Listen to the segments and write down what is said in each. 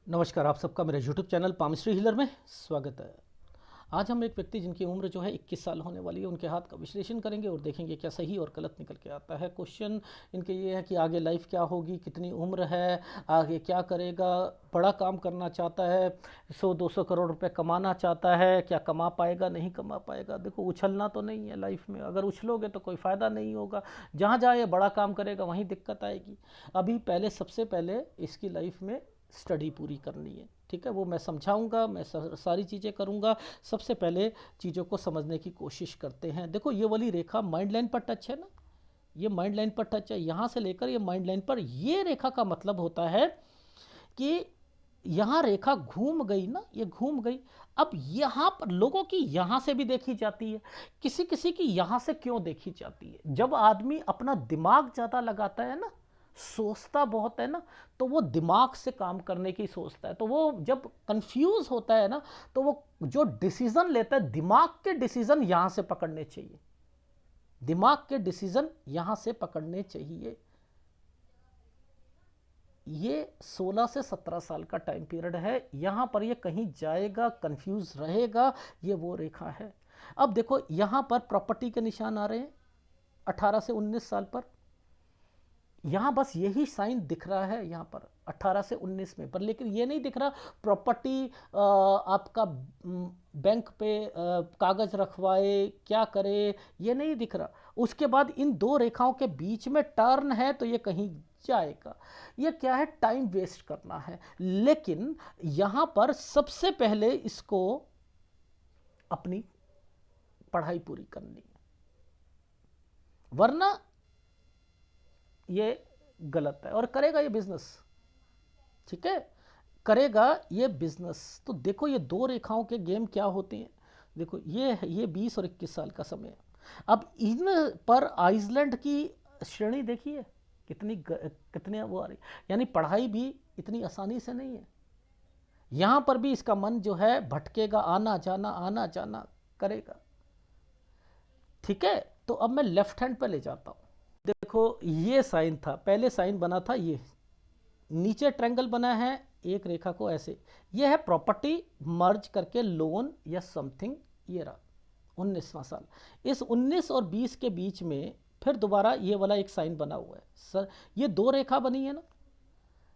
नमस्कार, आप सबका मेरे यूट्यूब चैनल पामिस्ट्री हीलर में स्वागत है। आज हम एक व्यक्ति जिनकी उम्र जो है 21 साल होने वाली है, उनके हाथ का विश्लेषण करेंगे और देखेंगे क्या सही और गलत निकल के आता है। क्वेश्चन इनके ये है कि आगे लाइफ क्या होगी, कितनी उम्र है, आगे क्या करेगा, बड़ा काम करना चाहता है, 100-200 करोड़ रुपए कमाना चाहता है, क्या कमा पाएगा, नहीं कमा पाएगा। देखो, उछलना तो नहीं है लाइफ में, अगर उछलोगे तो कोई फ़ायदा नहीं होगा। जहाँ जहाँ ये बड़ा काम करेगा वहीं दिक्कत आएगी। अभी पहले सबसे पहले इसकी लाइफ में स्टडी पूरी करनी है, ठीक है। वो मैं समझाऊंगा, मैं सारी चीज़ें करूंगा। सबसे पहले चीज़ों को समझने की कोशिश करते हैं। देखो, ये वाली रेखा माइंड लाइन पर टच है ना, ये माइंड लाइन पर टच है। यहाँ से लेकर ये माइंड लाइन पर, ये रेखा का मतलब होता है कि यहाँ रेखा घूम गई ना, ये घूम गई। अब यहाँ पर लोगों की यहाँ से भी देखी जाती है, किसी किसी की यहाँ से क्यों देखी जाती है। जब आदमी अपना दिमाग ज़्यादा लगाता है ना, सोचता बहुत है ना, तो वो दिमाग से काम करने की सोचता है। तो वो जब कंफ्यूज होता है ना, तो वो जो डिसीजन लेता है, दिमाग के डिसीजन यहाँ से पकड़ने चाहिए, दिमाग के डिसीजन यहाँ से पकड़ने चाहिए। ये 16 से 17 साल का टाइम पीरियड है। यहाँ पर ये कहीं जाएगा, कंफ्यूज रहेगा, ये वो रेखा है। अब देखो, यहाँ पर प्रॉपर्टी के निशान आ रहे हैं 18 से 19 साल पर। यहाँ बस यही साइन दिख रहा है यहाँ पर 18 से 19 में, पर लेकिन ये नहीं दिख रहा प्रॉपर्टी आपका बैंक पे कागज रखवाए, क्या करे, ये नहीं दिख रहा। उसके बाद इन दो रेखाओं के बीच में टर्न है, तो ये कहीं जाएगा। ये क्या है, टाइम वेस्ट करना है। लेकिन यहाँ पर सबसे पहले इसको अपनी पढ़ाई पूरी करनी है, वरना ये गलत है। और करेगा ये बिजनेस, ठीक है, करेगा ये बिजनेस। तो देखो, ये दो रेखाओं के गेम क्या होते हैं। देखो, ये 20 और 21 साल का समय है। अब इन पर आइसलैंड की श्रेणी देखिए, कितने वो आ रही, यानी पढ़ाई भी इतनी आसानी से नहीं है। यहां पर भी इसका मन जो है भटकेगा, आना जाना करेगा, ठीक है। तो अब मैं लेफ्ट हैंड पे ले जाता हूं। देखो, ये साइन था, पहले साइन बना था, ये नीचे ट्रायंगल बना है, एक रेखा को ऐसे, ये है प्रॉपर्टी मर्ज करके लोन या समथिंग। ये रहा 19वां साल। इस 19 और 20 के बीच में फिर दोबारा ये वाला एक साइन बना हुआ है सर। ये दो रेखा बनी है ना,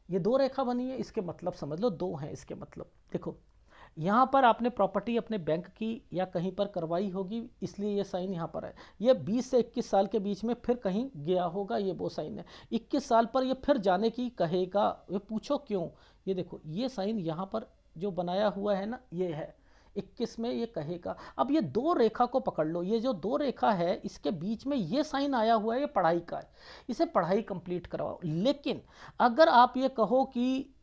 ये दो रेखा बनी है, इसके मतलब समझ लो दो हैं इसके मतलब। देखो, यहाँ पर आपने प्रॉपर्टी अपने बैंक की या कहीं पर करवाई होगी, इसलिए ये साइन यहाँ पर है। ये 20 से 21 साल के बीच में फिर कहीं गया होगा, ये वो साइन है। 21 साल पर ये फिर जाने की कहेगा, ये पूछो क्यों। ये देखो, ये साइन यहाँ पर जो बनाया हुआ है ना, ये है 21 में, ये कहेगा। अब ये दो रेखा को पकड़ लो, ये जो दो रेखा है इसके बीच में ये साइन आया हुआ है, ये पढ़ाई का है, इसे पढ़ाई कंप्लीट करवाओ। लेकिन अगर आप ये कहो कि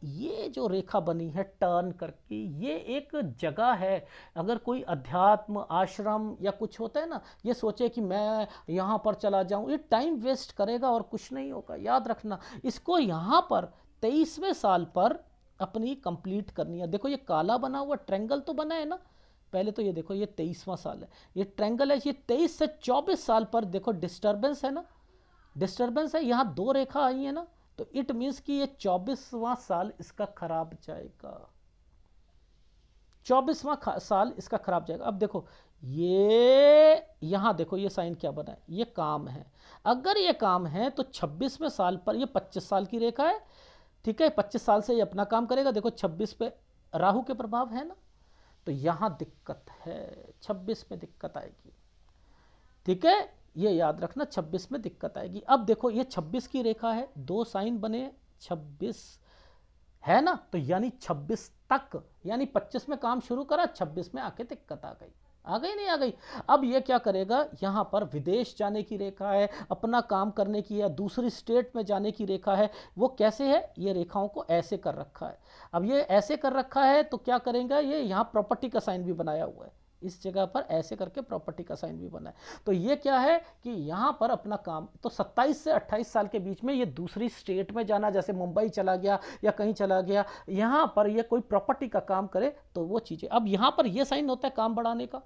ये जो रेखा बनी है टर्न करके, ये एक जगह है, अगर कोई अध्यात्म आश्रम या कुछ होता है ना, ये सोचे कि मैं यहाँ पर चला जाऊँ, ये टाइम वेस्ट करेगा और कुछ नहीं होगा। याद रखना, इसको यहाँ पर 23वें साल पर अपनी कंप्लीट करनी है। देखो, ये काला बना हुआ ट्रायंगल तो बना है ना, पहले तो ये देखो, ये 23वां साल है, ये ट्रायंगल है। ये 23 से 24 साल पर देखो डिस्टर्बेंस है ना, डिस्टर्बेंस है, यहाँ दो रेखा आई है ना, तो इट मीन्स कि ये 24वां साल इसका खराब जाएगा, 24वां साल इसका खराब जाएगा। अब देखो, ये यहां देखो, ये साइन क्या बना है, ये काम है। अगर ये काम है तो 26वें साल पर, ये 25 साल की रेखा है, ठीक है, 25 साल से ये अपना काम करेगा। देखो, 26 पे राहु के प्रभाव है ना, तो यहां दिक्कत है, 26 में दिक्कत आएगी, ठीक है। ये याद रखना, 26 में दिक्कत आएगी। अब देखो, ये 26 की रेखा है, दो साइन बने, 26 है ना, तो यानी 26 तक, यानी 25 में काम शुरू करा, 26 में आके दिक्कत आ गई, आ गई नहीं आ गई। अब ये क्या करेगा, यहां पर विदेश जाने की रेखा है, अपना काम करने की या दूसरी स्टेट में जाने की रेखा है। वो कैसे है, ये रेखाओं को ऐसे कर रखा है। अब ये ऐसे कर रखा है तो क्या करेंगे, ये यहां प्रॉपर्टी का साइन भी बनाया हुआ है, इस जगह पर ऐसे करके प्रॉपर्टी का साइन भी बना है। तो ये क्या है कि यहां पर अपना काम, तो 27 से 28 साल के बीच में ये दूसरी स्टेट में जाना, जैसे मुंबई चला गया या कहीं चला गया, यहां पर ये कोई प्रॉपर्टी का काम करे तो वो चीजें। अब यहां पर ये साइन होता है काम बढ़ाने का,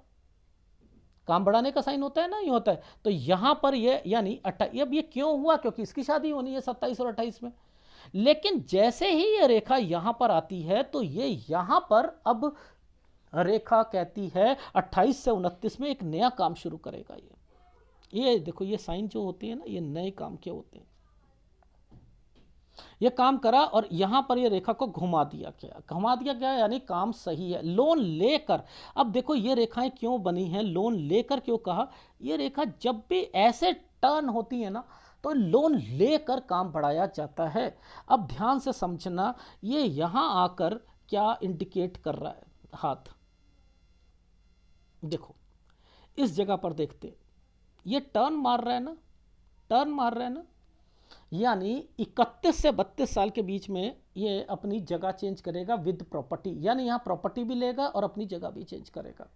काम बढ़ाने का साइन होता है ना, ये होता है। तो यहां पर ये यानी अब ये क्यों हुआ, क्योंकि इसकी शादी होनी है 27 और 28 में। लेकिन जैसे ही ये रेखा यहां पर आती है तो ये यहां पर अब रेखा कहती है 28 से 29 में एक नया काम शुरू करेगा। ये देखो, ये साइन जो होते हैं ना, ये नए काम के होते हैं। ये काम करा और यहां पर ये रेखा को घुमा दिया गया, यानी काम सही है। लोन लेकर, अब देखो ये रेखाएं क्यों बनी हैं, लोन लेकर क्यों कहा, ये रेखा जब भी ऐसे टर्न होती है ना तो लोन लेकर काम बढ़ाया जाता है। अब ध्यान से समझना, ये यहां आकर क्या इंडिकेट कर रहा है, हाथ देखो इस जगह पर देखते हैं, ये टर्न मार रहा है ना, टर्न मार रहा है ना, यानी 31 से 32 साल के बीच में ये अपनी जगह चेंज करेगा विद प्रॉपर्टी, यानी यहाँ प्रॉपर्टी भी लेगा और अपनी जगह भी चेंज करेगा।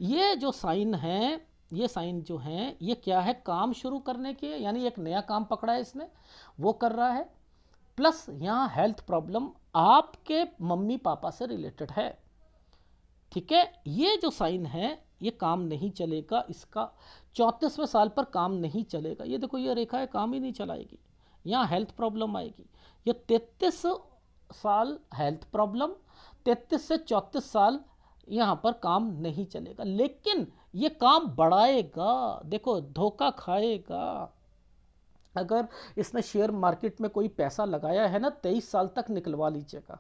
ये जो साइन है, ये साइन जो है, ये क्या है, काम शुरू करने के, यानी एक नया काम पकड़ा है इसने, वो कर रहा है। प्लस यहाँ हेल्थ प्रॉब्लम आपके मम्मी पापा से रिलेटेड है। ठीक है, ये जो साइन है ये काम नहीं चलेगा, इसका 34वें साल पर काम नहीं चलेगा। ये देखो ये रेखा है, काम ही नहीं चलाएगी, यहाँ हेल्थ प्रॉब्लम आएगी। ये 33 साल हेल्थ प्रॉब्लम, 33 से 34 साल यहाँ पर काम नहीं चलेगा, लेकिन ये काम बढ़ाएगा। देखो धोखा खाएगा। अगर इसने शेयर मार्केट में कोई पैसा लगाया है ना, 23 साल तक निकलवा लीजिएगा।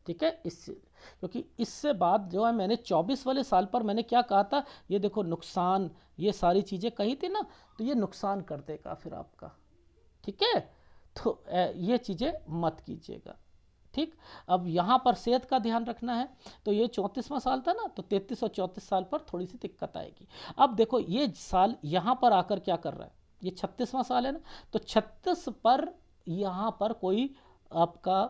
ठीक है, इससे, क्योंकि इससे बाद जो है, मैंने 24 वाले साल पर मैंने क्या कहा था, ये देखो नुकसान, ये सारी चीज़ें कही थी ना, तो ये नुकसान कर देगा फिर आपका। ठीक है, तो ये चीज़ें मत कीजिएगा। ठीक, अब यहाँ पर सेहत का ध्यान रखना है। तो ये 34वां साल था ना, तो 33 और 34 साल पर थोड़ी सी दिक्कत आएगी। अब देखो ये साल यहाँ पर आकर क्या कर रहा है, ये 36वां साल है ना, तो 36 पर यहाँ पर कोई आपका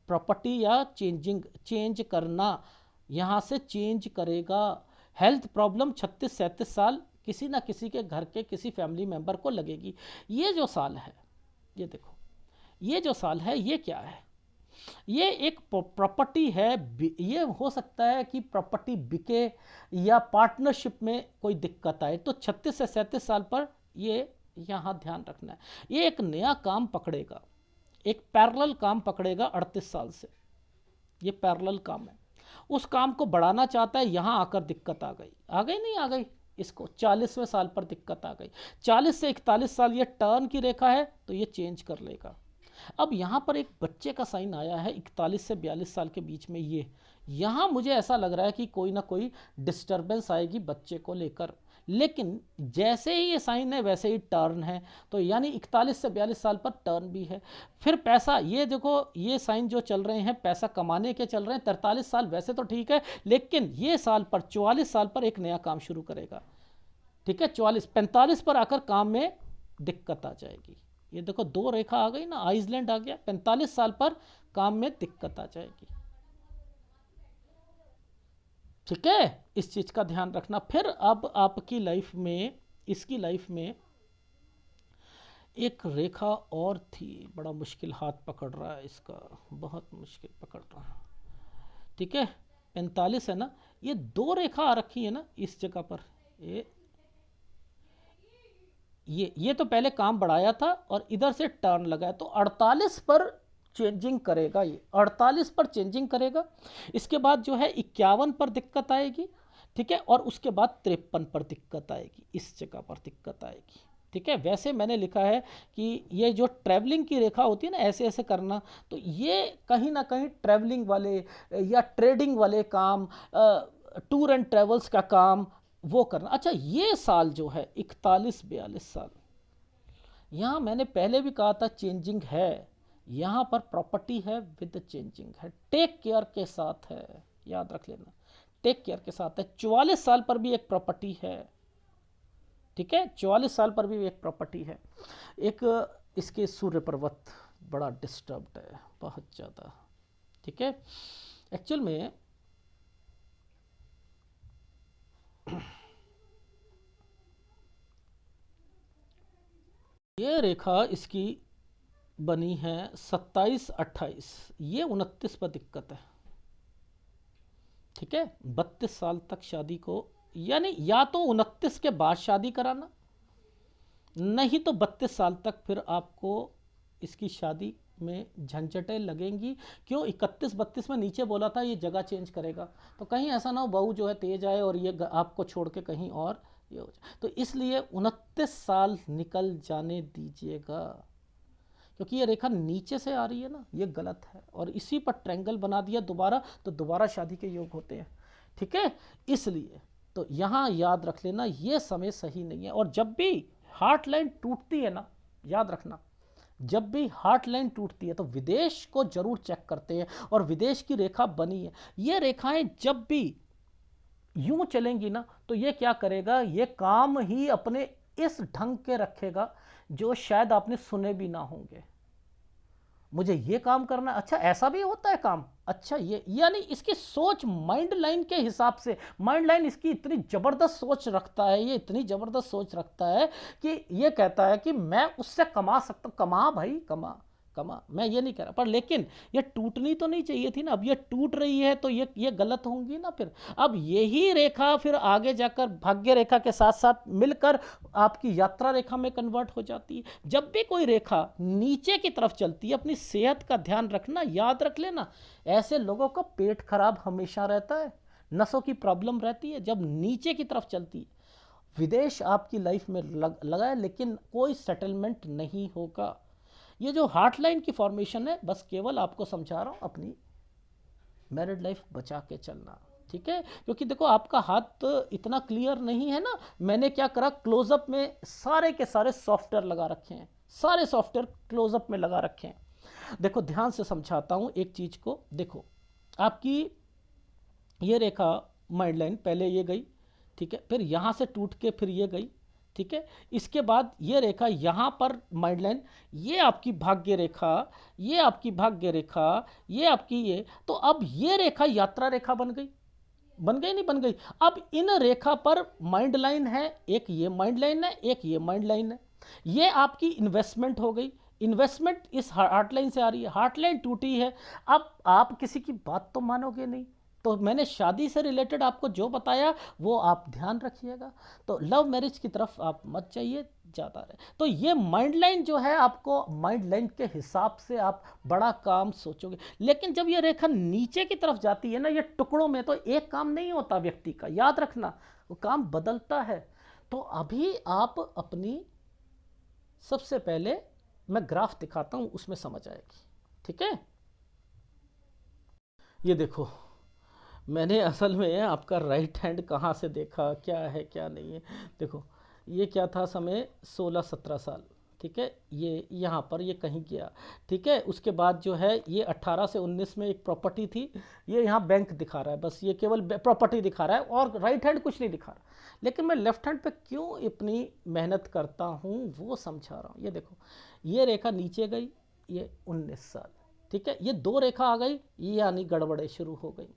प्रॉपर्टी या चेंज करना, यहाँ से चेंज करेगा। हेल्थ प्रॉब्लम 36-37 साल किसी ना किसी के घर के किसी फैमिली मेंबर को लगेगी। ये जो साल है, ये देखो ये जो साल है, ये क्या है, ये एक प्रॉपर्टी है। ये हो सकता है कि प्रॉपर्टी बिके या पार्टनरशिप में कोई दिक्कत आए, तो 36 से 37 साल पर ये यहाँ ध्यान रखना है। ये एक नया काम पकड़ेगा, एक पैरेलल काम पकड़ेगा 38 साल से, ये पैरेलल काम है। उस काम को बढ़ाना चाहता है, यहाँ आकर दिक्कत आ गई नहीं आ गई, इसको 40वें साल पर दिक्कत आ गई। 40 से 41 साल ये टर्न की रेखा है, तो ये चेंज कर लेगा। अब यहाँ पर एक बच्चे का साइन आया है 41 से 42 साल के बीच में, ये यहाँ मुझे ऐसा लग रहा है कि कोई ना कोई डिस्टर्बेंस आएगी बच्चे को लेकर। लेकिन जैसे ही ये साइन है वैसे ही टर्न है, तो यानी 41 से 42 साल पर टर्न भी है। फिर पैसा, ये देखो ये साइन जो चल रहे हैं पैसा कमाने के चल रहे हैं। 43 साल वैसे तो ठीक है, लेकिन ये साल पर 44 साल पर एक नया काम शुरू करेगा। ठीक है, 45 पर आकर काम में दिक्कत आ जाएगी। ये देखो दो रेखा आ गई ना, आइसलैंड आ गया। 45 साल पर काम में दिक्कत आ जाएगी। ठीक है, इस चीज का ध्यान रखना। फिर अब आपकी लाइफ में, इसकी लाइफ में एक रेखा और थी, बड़ा मुश्किल हाथ पकड़ रहा है इसका, बहुत मुश्किल पकड़ रहा है। ठीक है, 45 है ना, ये दो रेखा आ रखी है ना इस जगह पर। ये तो पहले काम बढ़ाया था और इधर से टर्न लगाया, तो 48 पर चेंजिंग करेगा, ये 48 पर चेंजिंग करेगा। इसके बाद जो है 51 पर दिक्कत आएगी। ठीक है, और उसके बाद 53 पर दिक्कत आएगी, इस जगह पर दिक्कत आएगी। ठीक है, वैसे मैंने लिखा है कि ये जो ट्रैवलिंग की रेखा होती है ना, ऐसे ऐसे करना, तो ये कहीं ना कहीं ट्रैवलिंग वाले या ट्रेडिंग वाले काम, टूर एंड ट्रेवल्स का काम वो करना। अच्छा, ये साल जो है 41-42 साल, यहाँ मैंने पहले भी कहा था चेंजिंग है, यहाँ पर प्रॉपर्टी है विद चेंजिंग है, टेक केयर के साथ है, याद रख लेना, टेक केयर के साथ है। 44 साल पर भी एक प्रॉपर्टी है। ठीक है, 44 साल पर भी एक प्रॉपर्टी है। एक इसके सूर्य पर्वत बड़ा डिस्टर्ब्ड है, बहुत ज़्यादा। ठीक है, एक्चुअल में ये रेखा इसकी बनी है 27-28, ये 29 पर दिक्कत है। ठीक है, 32 साल तक शादी को, यानी या तो 29 के बाद शादी कराना, नहीं तो 32 साल तक फिर आपको इसकी शादी में झंझटें लगेंगी। क्यों 31-32 में नीचे बोला था ये जगह चेंज करेगा, तो कहीं ऐसा ना हो बहू जो है तेज आए और ये आपको छोड़ के कहीं और ये हो जाए। तो इसलिए 29 साल निकल जाने दीजिएगा, क्योंकि ये रेखा नीचे से आ रही है ना, ये गलत है, और इसी पर ट्रायंगल बना दिया दोबारा, तो दोबारा शादी के योग होते हैं। ठीक है, इसलिए तो यहाँ याद रख लेना ये समय सही नहीं है। और जब भी हार्ट लाइन टूटती है ना, याद रखना, जब भी हार्ट लाइन टूटती है तो विदेश को जरूर चेक करते हैं, और विदेश की रेखा बनी है, ये रेखाएं जब भी यूं चलेंगी ना तो ये क्या करेगा, ये काम ही अपने इस ढंग के रखेगा जो शायद आपने सुने भी ना होंगे। मुझे ये काम करना, अच्छा ऐसा भी होता है काम, अच्छा ये, यानी इसकी सोच माइंड लाइन के हिसाब से, माइंड लाइन इसकी इतनी ज़बरदस्त सोच रखता है, ये इतनी ज़बरदस्त सोच रखता है कि ये कहता है कि मैं उससे कमा सकता हूँ। कमा भाई, कमा कमा, मैं ये नहीं कह रहा, पर लेकिन ये टूटनी तो नहीं चाहिए थी ना। अब ये टूट रही है तो ये गलत होंगी ना फिर। अब यही रेखा फिर आगे जाकर भाग्य रेखा के साथ साथ मिलकर आपकी यात्रा रेखा में कन्वर्ट हो जाती है। जब भी कोई रेखा नीचे की तरफ चलती है, अपनी सेहत का ध्यान रखना, याद रख लेना, ऐसे लोगों का पेट खराब हमेशा रहता है, नसों की प्रॉब्लम रहती है जब नीचे की तरफ चलती है। विदेश आपकी लाइफ में लगा है लेकिन कोई सेटलमेंट नहीं होगा। ये जो हार्ट लाइन की फॉर्मेशन है, बस केवल आपको समझा रहा हूँ अपनी मैरिड लाइफ बचा के चलना। ठीक है, क्योंकि देखो आपका हाथ इतना क्लियर नहीं है ना। मैंने क्या करा, क्लोजअप में सारे के सारे सॉफ्टवेयर लगा रखे हैं, सारे सॉफ्टवेयर क्लोजअप में लगा रखे हैं। देखो ध्यान से समझाता हूँ एक चीज को। देखो आपकी ये रेखा माइंड लाइन पहले ये गई, ठीक है, फिर यहाँ से टूट के फिर ये गई, ठीक है, इसके बाद ये रेखा यहाँ पर माइंड लाइन, ये आपकी भाग्य रेखा, ये आपकी भाग्य रेखा, ये आपकी ये, तो अब ये रेखा यात्रा रेखा बन गई, बन गई नहीं बन गई। अब इन रेखा पर माइंड लाइन है, एक ये माइंड लाइन है, एक ये माइंड लाइन है, ये आपकी इन्वेस्टमेंट हो गई। इन्वेस्टमेंट इस हार्ट लाइन से आ रही है, हार्ट लाइन टूटी है। अब आप किसी की बात तो मानोगे नहीं, तो मैंने शादी से रिलेटेड आपको जो बताया वो आप ध्यान रखिएगा। तो लव मैरिज की तरफ आप मत जाइए, ज़्यादा रहे। तो ये माइंड लाइन जो है, आपको माइंड लाइन के हिसाब से आप बड़ा काम सोचोगे। लेकिन जब ये रेखा नीचे की तरफ जाती है ना, ये टुकड़ों में, तो एक काम नहीं होता व्यक्ति का, याद रखना, वो काम बदलता है। तो अभी आप अपनी, सबसे पहले मैं ग्राफ दिखाता हूँ, उसमें समझ आएगी। ठीक है, ये देखो, मैंने असल में आपका राइट हैंड कहाँ से देखा, क्या है क्या नहीं है। देखो ये क्या था समय, 16-17 साल, ठीक है, ये यहाँ पर ये कहीं गया, ठीक है। उसके बाद जो है ये 18 से 19 में एक प्रॉपर्टी थी, ये यहाँ बैंक दिखा रहा है, बस ये केवल प्रॉपर्टी दिखा रहा है और राइट हैंड कुछ नहीं दिखा रहा। लेकिन मैं लेफ्ट हैंड पे क्यों इतनी मेहनत करता हूँ वो समझा रहा हूँ। ये देखो, ये रेखा नीचे गई, ये 19 साल, ठीक है, ये दो रेखा आ गई, ये यानी गड़बड़े शुरू हो गई,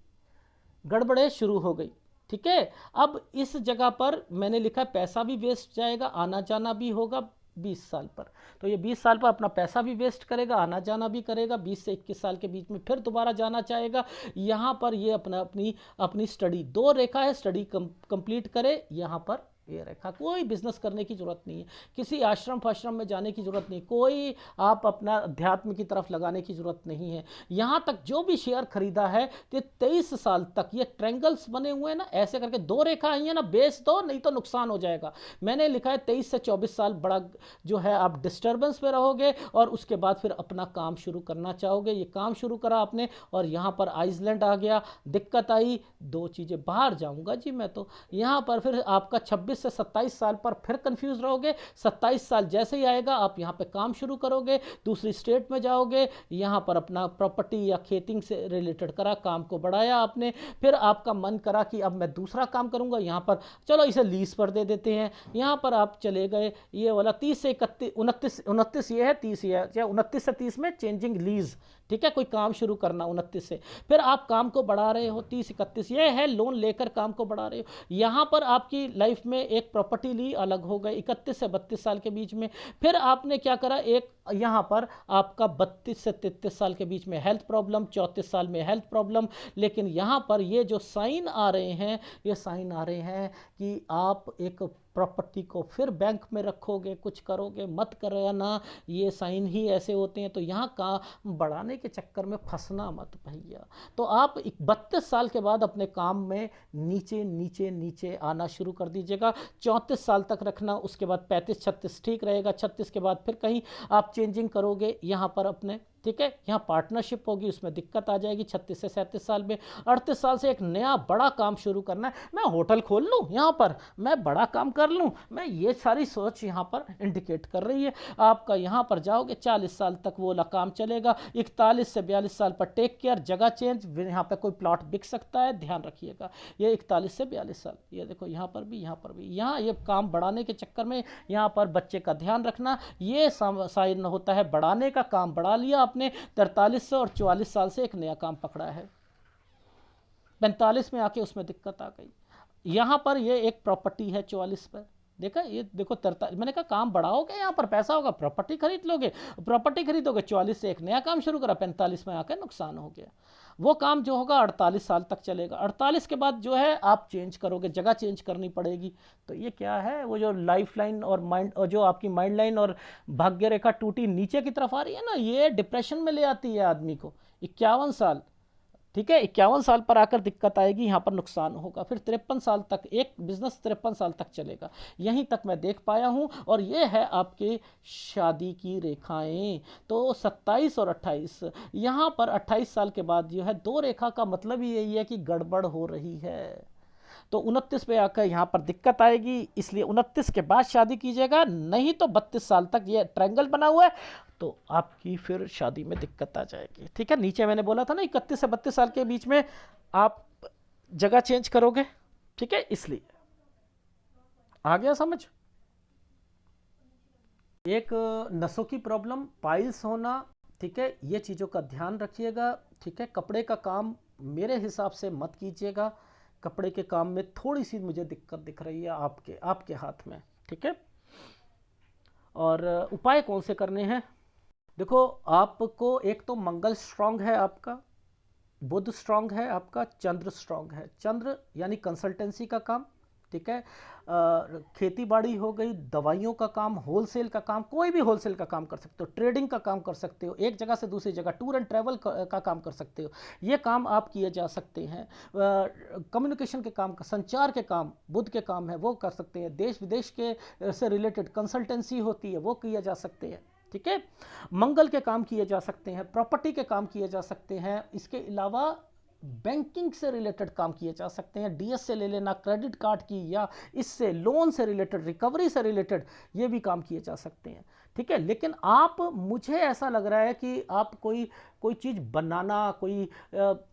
गड़बड़े शुरू हो गई, ठीक है। अब इस जगह पर मैंने लिखा है पैसा भी वेस्ट जाएगा, आना जाना भी होगा 20 साल पर। तो ये 20 साल पर अपना पैसा भी वेस्ट करेगा, आना जाना भी करेगा, 20 से 21 साल के बीच में फिर दोबारा जाना चाहेगा। यहाँ पर ये अपनी स्टडी, दो रेखा है, स्टडी कंप्लीट करे। यहाँ पर ये रेखा, कोई बिजनेस करने की जरूरत नहीं है, किसी आश्रम फाश्रम में जाने की जरूरत नहीं, कोई आप अपना अध्यात्म की तरफ लगाने की जरूरत नहीं है। यहाँ तक जो भी शेयर खरीदा है, तो 23 साल तक ये ट्रायंगल्स बने हुए हैं ना, ऐसे करके दो रेखा आई है ना, बेच दो नहीं तो नुकसान हो जाएगा। मैंने लिखा है 23 से 24 साल बड़ा जो है आप डिस्टर्बेंस में रहोगे, और उसके बाद फिर अपना काम शुरू करना चाहोगे। ये काम शुरू करा आपने, और यहाँ पर आइसलैंड आ गया, दिक्कत आई, दो चीज़ें, बाहर जाऊँगा जी मैं तो। यहाँ पर फिर आपका 26 से 27 साल पर फिर कंफ्यूज रहोगे। 27 साल जैसे ही आएगा आप यहाँ पे काम शुरू करोगे, दूसरी स्टेट में जाओगे, यहाँ पर अपना प्रॉपर्टी या खेतिंग से रिलेटेड करा, काम को बढ़ाया आपने, फिर आपका मन करा कि अब मैं दूसरा काम करूँगा, यहाँ पर चलो इसे लीज पर दे देते हैं, यहाँ पर आप चले गए, ये वाला 30 से 31, 29 ये है, 30 ये है, या 29 से 30 में चेंजिंग लीज, ठीक है, कोई काम शुरू करना 29 से, फिर आप काम को बढ़ा रहे हो 30-31, ये है लोन लेकर काम को बढ़ा रहे हो। यहाँ पर आपकी लाइफ में एक प्रॉपर्टी ली, अलग हो गए 31 से 32 साल के बीच में। फिर आपने क्या करा, एक यहाँ पर आपका 32 से 33 साल के बीच में हेल्थ प्रॉब्लम, 34 साल में हेल्थ प्रॉब्लम। लेकिन यहाँ पर ये जो साइन आ रहे हैं, ये साइन आ रहे हैं कि आप एक प्रॉपर्टी को फिर बैंक में रखोगे, कुछ करोगे, मत करना, ये साइन ही ऐसे होते हैं। तो यहाँ काम बढ़ाने के चक्कर में फंसना मत भैया। तो आप 32 साल के बाद अपने काम में नीचे नीचे नीचे आना शुरू कर दीजिएगा। 34 साल तक रखना, उसके बाद 35-36 ठीक रहेगा। 36 के बाद फिर कहीं आप चेंजिंग करोगे यहाँ पर अपने, ठीक है, यहाँ पार्टनरशिप होगी, उसमें दिक्कत आ जाएगी। 36 से 37 साल में, 38 साल से एक नया बड़ा काम शुरू करना है। मैं होटल खोल लूँ यहाँ पर, मैं बड़ा काम कर लूँ, मैं ये सारी सोच यहाँ पर इंडिकेट कर रही है। आपका यहाँ पर जाओगे 40 साल तक वो वाला काम चलेगा। 41 से 42 साल पर टेक केयर, जगह चेंज, यहाँ पर कोई प्लॉट बिक सकता है, ध्यान रखिएगा। ये 41 से 42 साल, ये देखो यहाँ पर भी, यहाँ पर भी, यहाँ ये काम बढ़ाने के चक्कर में यहाँ पर बच्चे का ध्यान रखना। ये साइन होता है बढ़ाने का, काम बढ़ा लिया आपने, 43 से और 44 साल से एक नया काम पकड़ा है, 45 में आके उसमें दिक्कत आ गई। यहाँ पर ये एक प्रॉपर्टी है 44 पर, देखा, ये देखो 43, मैंने कहा काम बढ़ाओगे, यहाँ पर पैसा होगा, प्रॉपर्टी खरीद लोगे, प्रॉपर्टी खरीदोगे, 44 से एक नया काम शुरू करा, 45 में आकर नुकसान हो गया। वो काम जो होगा 48 साल तक चलेगा। 48 के बाद जो है आप चेंज करोगे, जगह चेंज करनी पड़ेगी। तो ये क्या है, वो जो लाइफ लाइन और माइंड, और जो आपकी माइंड लाइन और भाग्य रेखा टूटी नीचे की तरफ आ रही है ना, ये डिप्रेशन में ले आती है आदमी को। 51 साल, ठीक है, 51 साल पर आकर दिक्कत आएगी, यहाँ पर नुकसान होगा। फिर 53 साल तक एक बिजनेस 53 साल तक चलेगा, यहीं तक मैं देख पाया हूँ। और ये है आपके शादी की रेखाएं। तो 27 और 28, यहाँ पर 28 साल के बाद जो है दो रेखा का मतलब ही यही है कि गड़बड़ हो रही है। तो 29 पे आकर यहाँ पर दिक्कत आएगी, इसलिए 29 के बाद शादी कीजिएगा, नहीं तो 32 साल तक ये ट्रायंगल बना हुआ है तो आपकी फिर शादी में दिक्कत आ जाएगी। ठीक है, नीचे मैंने बोला था ना 31 से 32 साल के बीच में आप जगह चेंज करोगे, ठीक है, इसलिए आ गया समझ। एक नसों की प्रॉब्लम, पाइल्स होना, ठीक है, ये चीज़ों का ध्यान रखिएगा। ठीक है, कपड़े का काम मेरे हिसाब से मत कीजिएगा, कपड़े के काम में थोड़ी सी मुझे दिक्कत दिख रही है आपके हाथ में। ठीक है, और उपाय कौन से करने हैं, देखो आपको एक तो मंगल स्ट्रांग है आपका, बुध स्ट्रांग है आपका, चंद्र स्ट्रांग है। चंद्र यानी कंसल्टेंसी का काम, ठीक है, खेती बाड़ी हो गई, दवाइयों का काम, होलसेल का काम, कोई भी होलसेल का काम कर सकते हो, ट्रेडिंग का काम कर सकते हो, एक जगह से दूसरी जगह टूर एंड ट्रैवल का काम कर सकते हो, ये काम आप किए जा सकते हैं। कम्युनिकेशन के काम, संचार के काम बुध के काम है, वो कर सकते हैं। देश विदेश के से रिलेटेड कंसल्टेंसी होती है, वो किए जा सकते हैं। ठीक है, मंगल के काम किए जा सकते हैं, प्रॉपर्टी के काम किए जा सकते हैं। इसके अलावा बैंकिंग से रिलेटेड काम किए जा सकते हैं, डीएस से ले लेना, क्रेडिट कार्ड की, या इससे लोन से रिलेटेड, रिकवरी से रिलेटेड, ये भी काम किए जा सकते हैं। ठीक है, लेकिन आप, मुझे ऐसा लग रहा है कि आप कोई चीज़ बनाना, कोई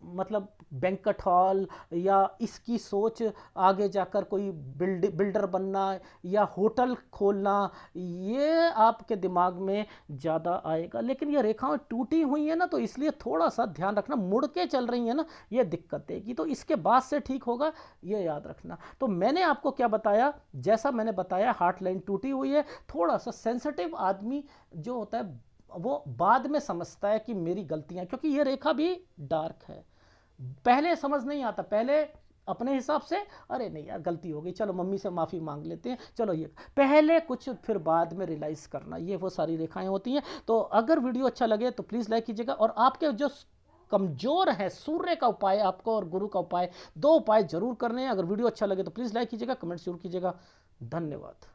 मतलब बैंक्वेट हॉल, या इसकी सोच आगे जाकर कोई बिल्डर बनना या होटल खोलना, ये आपके दिमाग में ज़्यादा आएगा। लेकिन ये रेखाएं टूटी हुई हैं ना, तो इसलिए थोड़ा सा ध्यान रखना, मुड़ के चल रही हैं ना, ये दिक्कत देगी। तो इसके बाद से ठीक होगा, ये याद रखना। तो मैंने आपको क्या बताया, जैसा मैंने बताया, हार्ट लाइन टूटी हुई है, थोड़ा सा सेंसिटिव आदमी जो होता है वो बाद में समझता है कि मेरी गलतियां, क्योंकि ये रेखा भी डार्क है, पहले समझ नहीं आता, पहले अपने हिसाब से अरे नहीं यार गलती हो गई, चलो मम्मी से माफ़ी मांग लेते हैं, चलो ये पहले कुछ, फिर बाद में रियलाइज़ करना, ये वो सारी रेखाएं होती हैं। तो अगर वीडियो अच्छा लगे तो प्लीज़ लाइक कीजिएगा, और आपके जो कमज़ोर है, सूर्य का उपाय आपको और गुरु का उपाय, दो उपाय जरूर करने हैं। अगर वीडियो अच्छा लगे तो प्लीज़ लाइक कीजिएगा, कमेंट जरूर कीजिएगा। धन्यवाद।